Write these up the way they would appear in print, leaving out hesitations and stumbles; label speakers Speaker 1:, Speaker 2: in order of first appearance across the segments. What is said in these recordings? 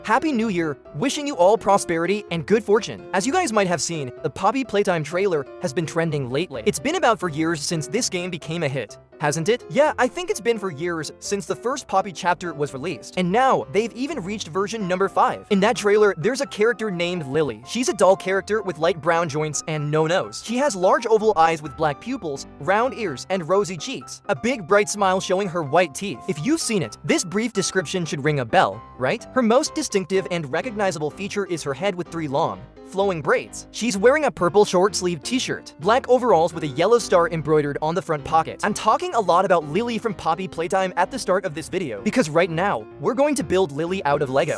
Speaker 1: Happy New Year, wishing you all prosperity and good fortune. As you guys might have seen, the Poppy Playtime trailer has been trending lately. It's been about for years since this game became a hit, hasn't it? Yeah, I think it's been for years since the first Poppy chapter was released. And now, they've even reached version number 5. In that trailer, there's a character named Lily. She's a doll character with light brown joints and no nose. She has large oval eyes with black pupils, round ears, and rosy cheeks. A big bright smile showing her white teeth. If you've seen it, this brief description should ring a bell, right? Her most distinctive and recognizable feature is her head with 3 long, flowing braids. She's wearing a purple short-sleeved t-shirt, black overalls with a yellow star embroidered on the front pocket. I'm talking a lot about Lily from Poppy Playtime at the start of this video, because right now, we're going to build Lily out of Lego.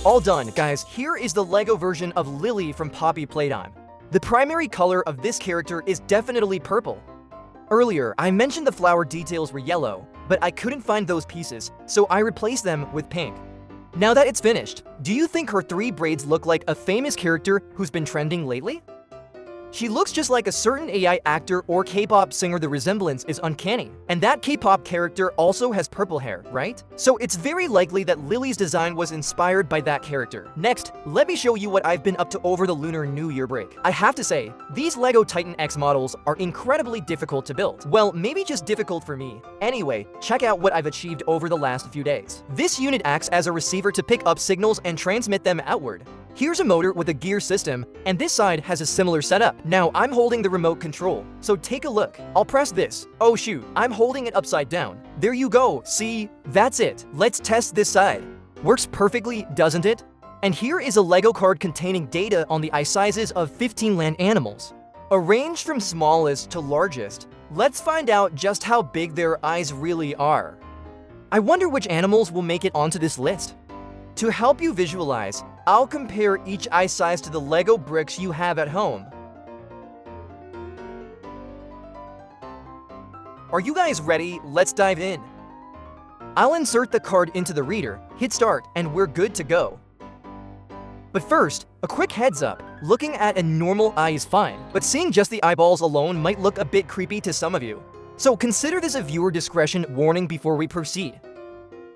Speaker 1: All done, guys. Here is the Lego version of Lily from Poppy Playtime. The primary color of this character is definitely purple. Earlier, I mentioned the flower details were yellow, but I couldn't find those pieces, so I replaced them with pink. Now that it's finished, do you think her 3 braids look like a famous character who's been trending lately? She looks just like a certain AI actor or K-pop singer. The resemblance is uncanny. And that K-pop character also has purple hair, right? So it's very likely that Lily's design was inspired by that character. Next, let me show you what I've been up to over the Lunar New Year break. I have to say, these LEGO Titan X models are incredibly difficult to build. Well, maybe just difficult for me. Anyway, check out what I've achieved over the last few days. This unit acts as a receiver to pick up signals and transmit them outward. Here's a motor with a gear system, and this side has a similar setup. Now, I'm holding the remote control, so take a look. I'll press this. Oh shoot, I'm holding it upside down. There you go, see? That's it. Let's test this side. Works perfectly, doesn't it? And here is a Lego card containing data on the eye sizes of 15 land animals. Arranged from smallest to largest. Let's find out just how big their eyes really are. I wonder which animals will make it onto this list. To help you visualize, I'll compare each eye size to the Lego bricks you have at home. Are you guys ready? Let's dive in. I'll insert the card into the reader, hit start, and we're good to go. But first, a quick heads up. Looking at a normal eye is fine, but seeing just the eyeballs alone might look a bit creepy to some of you. So consider this a viewer discretion warning before we proceed.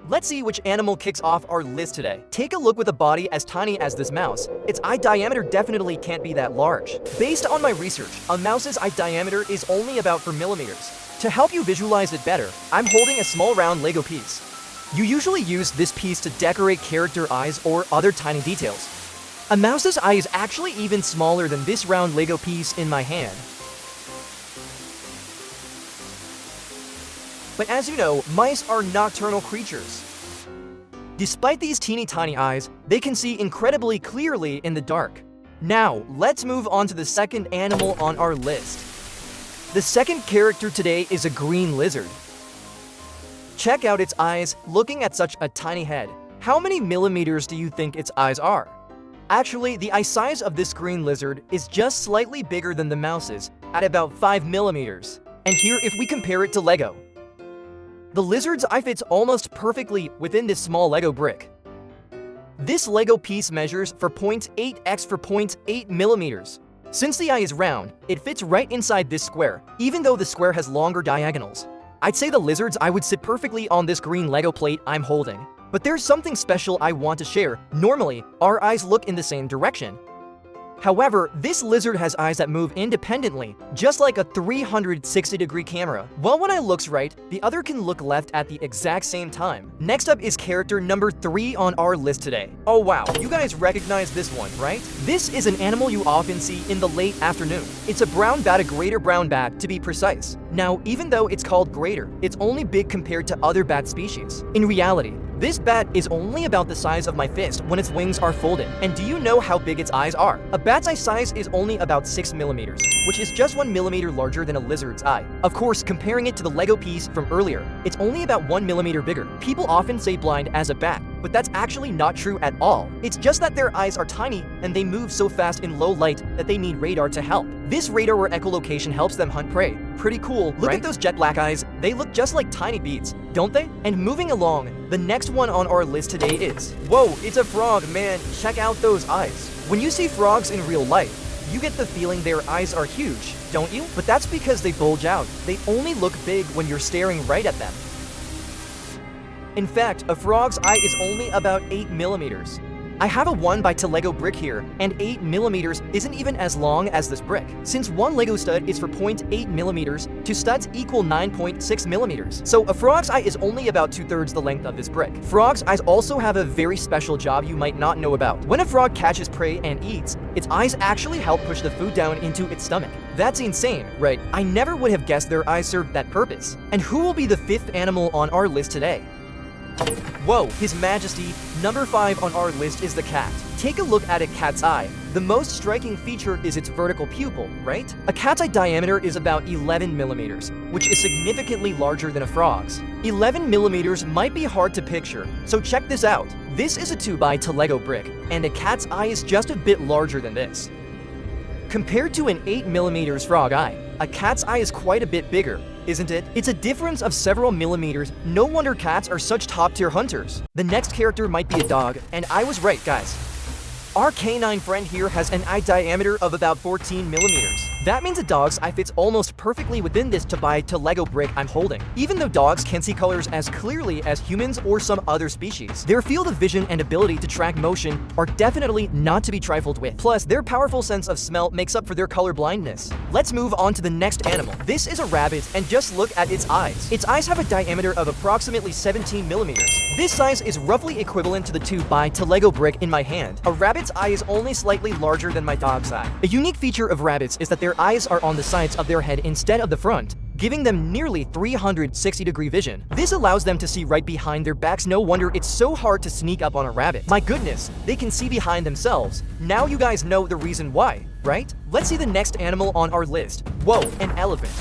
Speaker 1: Let's see which animal kicks off our list today. Take a look with a body as tiny as this mouse. Its eye diameter definitely can't be that large. Based on my research, a mouse's eye diameter is only about 4 millimeters. To help you visualize it better, I'm holding a small round Lego piece. You usually use this piece to decorate character eyes or other tiny details. A mouse's eye is actually even smaller than this round Lego piece in my hand. But as you know, mice are nocturnal creatures. Despite these teeny tiny eyes, they can see incredibly clearly in the dark. Now, let's move on to the second animal on our list. The second character today is a green lizard. Check out its eyes. Looking at such a tiny head, how many millimeters do you think its eyes are? Actually, the eye size of this green lizard is just slightly bigger than the mouse's, at about 5 millimeters. And here, if we compare it to Lego, the lizard's eye fits almost perfectly within this small Lego brick. This Lego piece measures for 0.8 x for 0.8 millimeters. Since the eye is round, it fits right inside this square, even though the square has longer diagonals. I'd say the lizard's eye would sit perfectly on this green Lego plate I'm holding. But there's something special I want to share. Normally, our eyes look in the same direction. However, this lizard has eyes that move independently, just like a 360-degree camera. While one eye looks right, the other can look left at the exact same time. Next up is character number 3 on our list today. Oh wow, you guys recognize this one, right? This is an animal you often see in the late afternoon. It's a brown bat, a greater brown bat to be precise. Now, even though it's called greater, it's only big compared to other bat species. In reality, this bat is only about the size of my fist when its wings are folded. And do you know how big its eyes are? A bat's eye size is only about 6 millimeters, which is just 1 millimeter larger than a lizard's eye. Of course, comparing it to the Lego piece from earlier, it's only about 1 millimeter bigger. People often say blind as a bat, but that's actually not true at all. It's just that their eyes are tiny and they move so fast in low light that they need radar to help. This radar or echolocation helps them hunt prey. Pretty cool, right? Look at those jet black eyes. They look just like tiny beads, don't they? And moving along, the next one on our list today is... Whoa, it's a frog, man. Check out those eyes. When you see frogs in real life, you get the feeling their eyes are huge, don't you? But that's because they bulge out. They only look big when you're staring right at them. In fact, a frog's eye is only about 8 millimeters. I have a 1 by 2 Lego brick here, and 8 millimeters isn't even as long as this brick. Since one Lego stud is for 0.8 millimeters, 2 studs equal 9.6 millimeters. So a frog's eye is only about 2/3 the length of this brick. Frogs' eyes also have a very special job you might not know about. When a frog catches prey and eats, its eyes actually help push the food down into its stomach. That's insane, right? I never would have guessed their eyes served that purpose. And who will be the 5th animal on our list today? Whoa, His Majesty. Number 5 on our list is the cat. Take a look at a cat's eye. The most striking feature is its vertical pupil, right? A cat's eye diameter is about 11 millimeters, which is significantly larger than a frog's. 11 millimeters might be hard to picture, so check this out. This is a 2 by 2 Lego brick, and a cat's eye is just a bit larger than this. Compared to an 8 millimeters frog eye, a cat's eye is quite a bit bigger, isn't it? It's a difference of several millimeters. No wonder cats are such top-tier hunters. The next character might be a dog, and I was right, guys. Our canine friend here has an eye diameter of about 14 millimeters. That means a dog's eye fits almost perfectly within this 2 by 2 Lego brick I'm holding. Even though dogs can see colors as clearly as humans or some other species, their field of vision and ability to track motion are definitely not to be trifled with. Plus, their powerful sense of smell makes up for their color blindness. Let's move on to the next animal. This is a rabbit, and just look at its eyes. Its eyes have a diameter of approximately 17 millimeters. This size is roughly equivalent to the 2 by 2 Lego brick in my hand. A rabbit's eye is only slightly larger than my dog's eye. A unique feature of rabbits is that their eyes are on the sides of their head instead of the front, giving them nearly 360-degree vision. This allows them to see right behind their backs. No wonder it's so hard to sneak up on a rabbit. My goodness, they can see behind themselves. Now you guys know the reason why, right? Let's see the next animal on our list. Whoa, an elephant.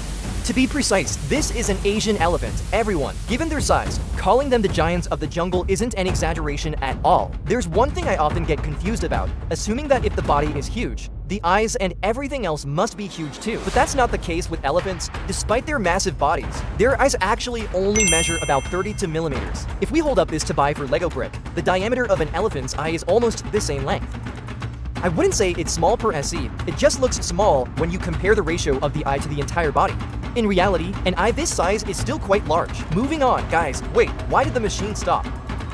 Speaker 1: To be precise, this is an Asian elephant. Everyone, given their size, calling them the giants of the jungle isn't an exaggeration at all. There's one thing I often get confused about, assuming that if the body is huge, the eyes and everything else must be huge too. But that's not the case with elephants. Despite their massive bodies, their eyes actually only measure about 32 millimeters. If we hold up this 2 by 4 Lego brick, the diameter of an elephant's eye is almost the same length. I wouldn't say it's small per SE, it just looks small when you compare the ratio of the eye to the entire body. In reality, an eye this size is still quite large. Moving on, guys. Wait, why did the machine stop?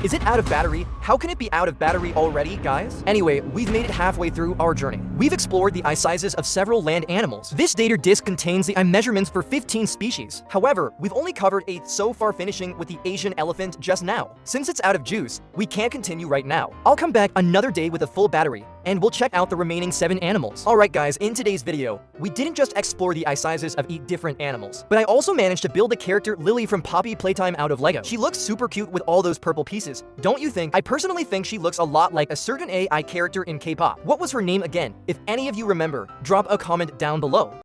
Speaker 1: Is it out of battery? How can it be out of battery already, guys? Anyway, we've made it halfway through our journey. We've explored the eye sizes of several land animals. This data disc contains the eye measurements for 15 species. However, we've only covered 8 so far, finishing with the Asian elephant just now. Since it's out of juice, we can't continue right now. I'll come back another day with a full battery, and we'll check out the remaining 7 animals. Alright guys, in today's video, we didn't just explore the eye sizes of 8 different animals, but I also managed to build the character Lily from Poppy Playtime out of Lego. She looks super cute with all those purple pieces, don't you think? I personally think she looks a lot like a certain AI character in K-pop. What was her name again? If any of you remember, drop a comment down below.